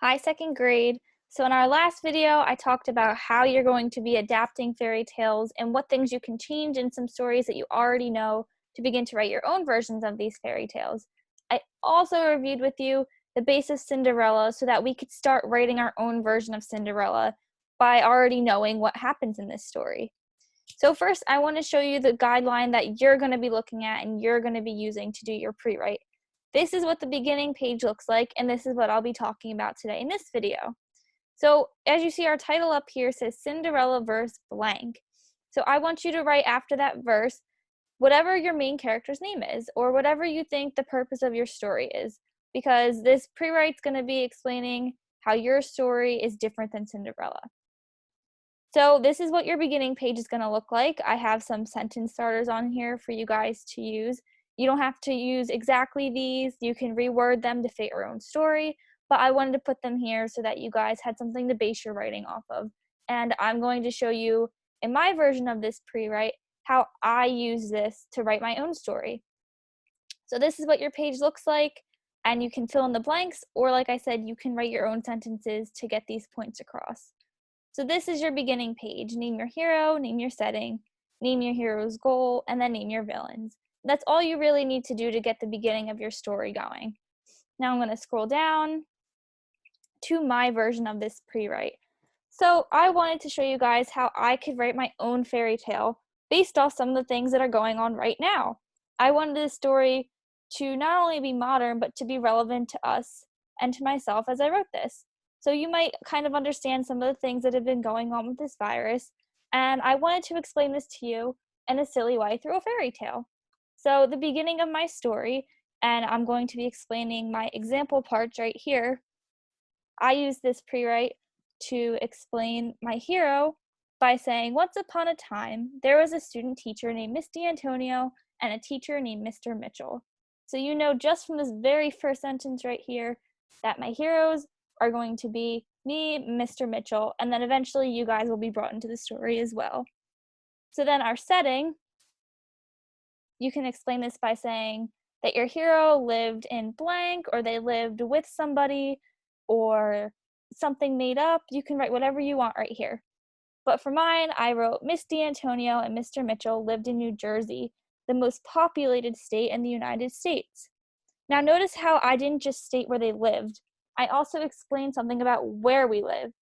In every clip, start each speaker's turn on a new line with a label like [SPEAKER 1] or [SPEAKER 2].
[SPEAKER 1] Hi, second grade. So in our last video, I talked about how you're going to be adapting fairy tales and what things you can change in some stories that you already know to begin to write your own versions of these fairy tales. I also reviewed with you the base of Cinderella so that we could start writing our own version of Cinderella by already knowing what happens in this story. So first, I want to show you the guideline that you're going to be looking at and you're going to be using to do your pre-write. This is what the beginning page looks like, and this is what I'll be talking about today in this video. So as you see, our title up here says Cinderella verse blank. So I want you to write after that verse whatever your main character's name is, or whatever you think the purpose of your story is, because this pre-write's going to be explaining how your story is different than Cinderella. So this is what your beginning page is going to look like. I have some sentence starters on here for you guys to use. You don't have to use exactly these. You can reword them to fit your own story, but I wanted to put them here so that you guys had something to base your writing off of. And I'm going to show you in my version of this pre-write how I use this to write my own story. So this is what your page looks like, and you can fill in the blanks, or like I said, you can write your own sentences to get these points across. So this is your beginning page. Name your hero, name your setting, name your hero's goal, and then name your villains. That's all you really need to do to get the beginning of your story going. Now I'm going to scroll down to my version of this pre-write. So I wanted to show you guys how I could write my own fairy tale based off some of the things that are going on right now. I wanted this story to not only be modern, but to be relevant to us and to myself as I wrote this. So you might kind of understand some of the things that have been going on with this virus, and I wanted to explain this to you in a silly way through a fairy tale. So the beginning of my story, and I'm going to be explaining my example parts right here. I use this pre-write to explain my hero by saying, once upon a time, there was a student teacher named Miss D'Antonio and a teacher named Mr. Mitchell. So you know just from this very first sentence right here that my heroes are going to be me, Mr. Mitchell, and then eventually you guys will be brought into the story as well. So then our setting, you can explain this by saying that your hero lived in blank, or they lived with somebody, or something made up. You can write whatever you want right here. But for mine, I wrote Miss D'Antonio and Mr. Mitchell lived in New Jersey, the most populated state in the United States. Now notice how I didn't just state where they lived. I also explained something about where we live.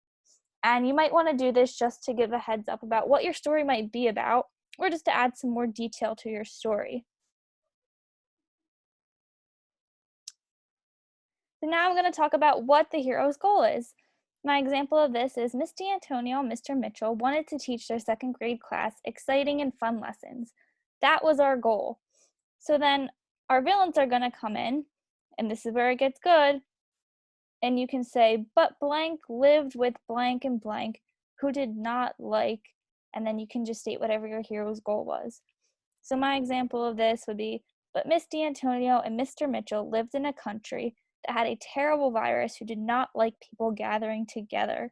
[SPEAKER 1] And you might want to do this just to give a heads up about what your story might be about, or just to add some more detail to your story. So now I'm going to talk about what the hero's goal is. My example of this is Miss D'Antonio and Mr. Mitchell wanted to teach their second grade class exciting and fun lessons. That was our goal. So then our villains are going to come in, and this is where it gets good. And you can say, but blank lived with blank and blank who did not like, and then you can just state whatever your hero's goal was. So my example of this would be, but Miss D'Antonio and Mr. Mitchell lived in a country that had a terrible virus who did not like people gathering together.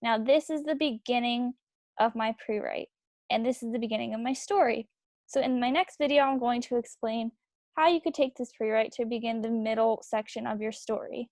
[SPEAKER 1] Now this is the beginning of my pre-write, and this is the beginning of my story. So in my next video, I'm going to explain how you could take this pre-write to begin the middle section of your story.